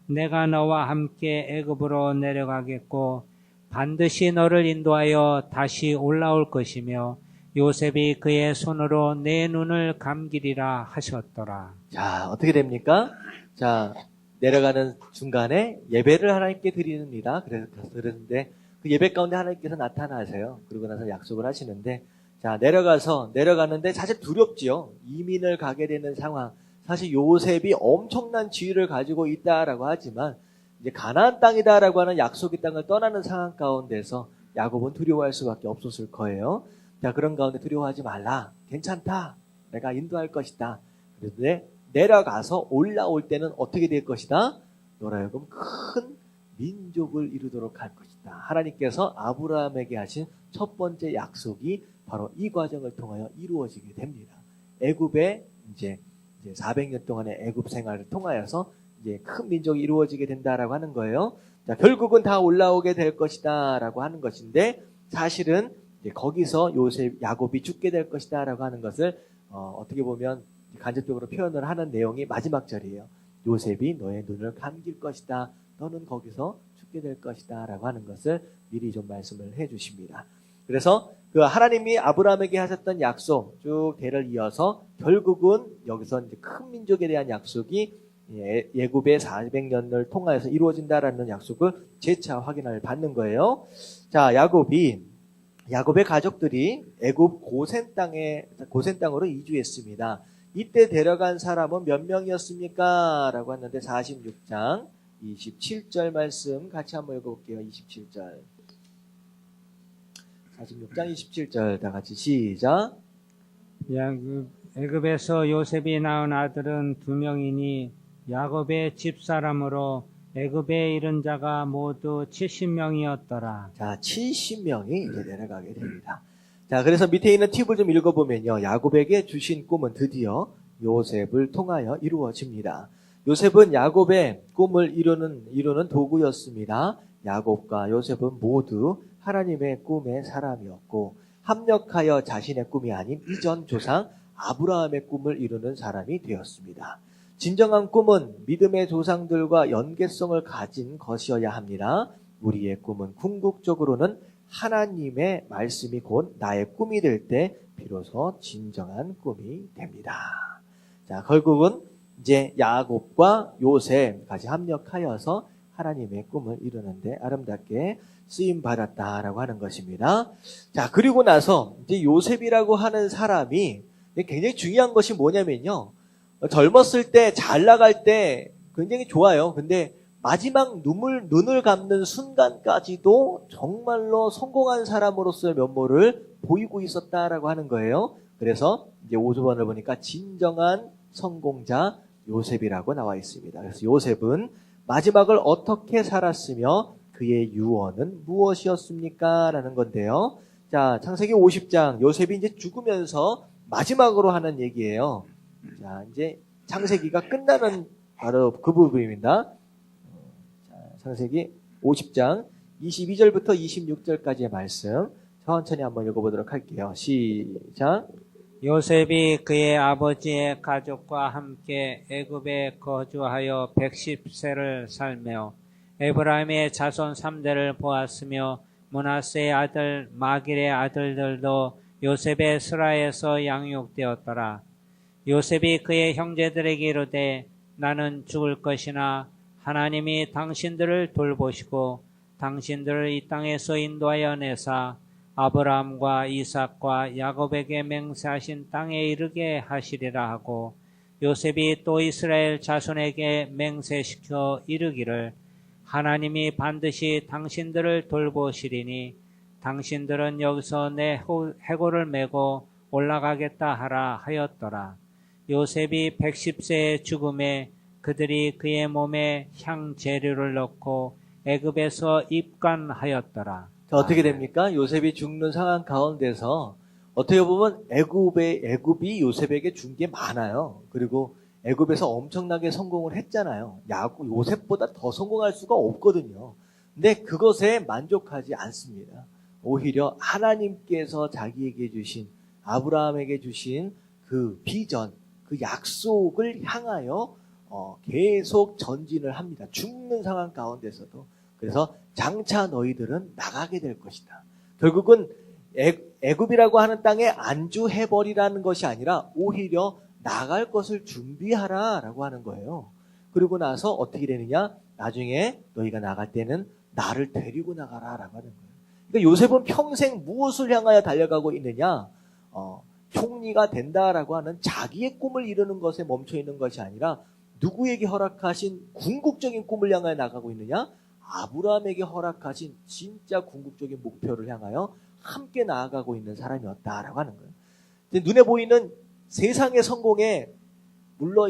내가 너와 함께 애굽으로 내려가겠고 반드시 너를 인도하여 다시 올라올 것이며 요셉이 그의 손으로 내 눈을 감기리라 하셨더라. 자, 어떻게 됩니까? 자, 내려가는 중간에 예배를 하나님께 드립니다. 그랬는데 그 예배 가운데 하나님께서 나타나세요. 그러고 나서 약속을 하시는데 자, 내려가는데 사실 두렵지요. 이민을 가게 되는 상황. 사실 요셉이 엄청난 지위를 가지고 있다라고 하지만 이제 가나안 땅이다라고 하는 약속의 땅을 떠나는 상황 가운데서 야곱은 두려워할 수밖에 없었을 거예요. 자, 그런 가운데 두려워하지 말라. 괜찮다. 내가 인도할 것이다. 그런데 내려가서 올라올 때는 어떻게 될 것이다? 너로 하여금 큰 민족을 이루도록 할 것이다. 하나님께서 아브라함에게 하신 첫 번째 약속이 바로 이 과정을 통하여 이루어지게 됩니다. 애굽에 이제 400년 동안의 애굽 생활을 통하여서 이제 큰 민족이 이루어지게 된다라고 하는 거예요. 자, 결국은 다 올라오게 될 것이다라고 하는 것인데 사실은 이제 거기서 야곱이 죽게 될 것이다라고 하는 것을 어떻게 보면 간접적으로 표현을 하는 내용이 마지막 절이에요. 요셉이 너의 눈을 감길 것이다. 너는 거기서 죽게 될 것이다. 라고 하는 것을 미리 좀 말씀을 해 주십니다. 그래서 그 하나님이 아브라함에게 하셨던 약속 쭉 대를 이어서 결국은 여기서 이제 큰 민족에 대한 약속이 애굽의 400년을 통하여서 이루어진다라는 약속을 재차 확인을 받는 거예요. 자, 야곱의 가족들이 애굽 고센 땅으로 이주했습니다. 이때 데려간 사람은 몇 명이었습니까? 라고 했는데 46장 27절 말씀 같이 한번 읽어볼게요. 27절. 46장 27절 다 같이 시작. 애굽에서 요셉이 낳은 아들은 2명이니 야곱의 집사람으로 애굽에 이른 자가 모두 70명이었더라. 자, 70명이 이제 내려가게 됩니다. 자, 그래서 밑에 있는 팁을 좀 읽어보면요. 야곱에게 주신 꿈은 드디어 요셉을 통하여 이루어집니다. 요셉은 야곱의 꿈을 이루는 도구였습니다. 야곱과 요셉은 모두 하나님의 꿈의 사람이었고 합력하여 자신의 꿈이 아닌 이전 조상 아브라함의 꿈을 이루는 사람이 되었습니다. 진정한 꿈은 믿음의 조상들과 연계성을 가진 것이어야 합니다. 우리의 꿈은 궁극적으로는 하나님의 말씀이 곧 나의 꿈이 될 때 비로소 진정한 꿈이 됩니다. 자, 결국은 이제 야곱과 요셉 같이 합력하여서 하나님의 꿈을 이루는데 아름답게 쓰임 받았다라고 하는 것입니다. 자, 그리고 나서 이제 요셉이라고 하는 사람이 굉장히 중요한 것이 뭐냐면요. 젊었을 때, 잘 나갈 때 굉장히 좋아요. 근데 마지막 눈을 감는 순간까지도 정말로 성공한 사람으로서의 면모를 보이고 있었다라고 하는 거예요. 그래서 이제 5조번을 보니까 진정한 성공자 요셉이라고 나와 있습니다. 그래서 요셉은 마지막을 어떻게 살았으며 그의 유언은 무엇이었습니까? 라는 건데요. 자, 창세기 50장 요셉이 이제 죽으면서 마지막으로 하는 얘기예요. 자, 이제 창세기가 끝나는 바로 그 부분입니다. 자, 창세기 50장 22절부터 26절까지의 말씀 천천히 한번 읽어보도록 할게요. 시작. 요셉이 그의 아버지의 가족과 함께 애굽에 거주하여 110세를 살며 에브라임의 자손 3대를 보았으며 므낫세의 아들 마길의 아들들도 요셉의 스라에서 양육되었더라. 요셉이 그의 형제들에게 이르되 나는 죽을 것이나 하나님이 당신들을 돌보시고 당신들을 이 땅에서 인도하여 내사 아브라함과 이삭과 야곱에게 맹세하신 땅에 이르게 하시리라 하고 요셉이 또 이스라엘 자손에게 맹세시켜 이르기를 하나님이 반드시 당신들을 돌보시리니 당신들은 여기서 내 해골을 메고 올라가겠다 하라 하였더라. 요셉이 110세의 죽음에 그들이 그의 몸에 향 재료를 넣고 애굽에서 입간하였더라. 자, 어떻게 됩니까? 요셉이 죽는 상황 가운데서 어떻게 보면 애굽이 요셉에게 준 게 많아요. 그리고 애굽에서 엄청나게 성공을 했잖아요. 요셉보다 더 성공할 수가 없거든요. 근데 그것에 만족하지 않습니다. 오히려 하나님께서 자기에게 주신 아브라함에게 주신 그 비전, 그 약속을 향하여 계속 전진을 합니다. 죽는 상황 가운데서도. 그래서 장차 너희들은 나가게 될 것이다. 결국은 애굽이라고 하는 땅에 안주해버리라는 것이 아니라 오히려 나갈 것을 준비하라라고 하는 거예요. 그리고 나서 어떻게 되느냐? 나중에 너희가 나갈 때는 나를 데리고 나가라라고 하는 거예요. 그러니까 요셉은 평생 무엇을 향하여 달려가고 있느냐? 총리가 된다라고 하는 자기의 꿈을 이루는 것에 멈춰 있는 것이 아니라 누구에게 허락하신 궁극적인 꿈을 향하여 나가고 있느냐? 아브라함에게 허락하신 진짜 궁극적인 목표를 향하여 함께 나아가고 있는 사람이었다라고 하는 거예요. 눈에 보이는 세상의 성공에 머물러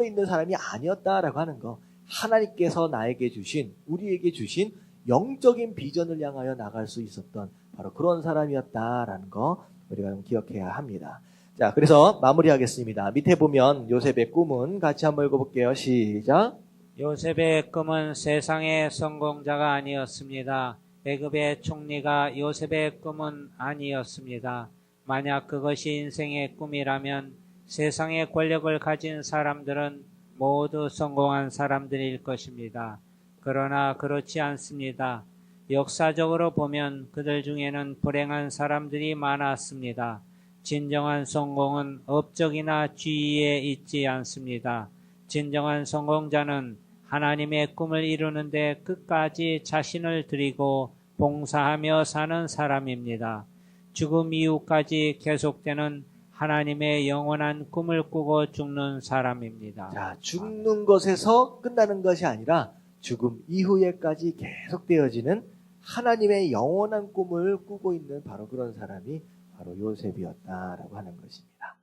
있는 사람이 아니었다라고 하는 거. 하나님께서 나에게 주신, 우리에게 주신 영적인 비전을 향하여 나갈 수 있었던 바로 그런 사람이었다라는 거 우리가 좀 기억해야 합니다. 자, 그래서 마무리하겠습니다. 밑에 보면 요셉의 꿈은 같이 한번 읽어볼게요. 시작. 요셉의 꿈은 세상의 성공자가 아니었습니다. 애굽의 총리가 요셉의 꿈은 아니었습니다. 만약 그것이 인생의 꿈이라면 세상의 권력을 가진 사람들은 모두 성공한 사람들일 것입니다. 그러나 그렇지 않습니다. 역사적으로 보면 그들 중에는 불행한 사람들이 많았습니다. 진정한 성공은 업적이나 지위에 있지 않습니다. 진정한 성공자는 하나님의 꿈을 이루는데 끝까지 자신을 드리고 봉사하며 사는 사람입니다. 죽음 이후까지 계속되는 하나님의 영원한 꿈을 꾸고 죽는 사람입니다. 자, 죽는 것에서 끝나는 것이 아니라 죽음 이후에까지 계속되어지는 하나님의 영원한 꿈을 꾸고 있는 바로 그런 사람이 바로 요셉이었다라고 하는 것입니다.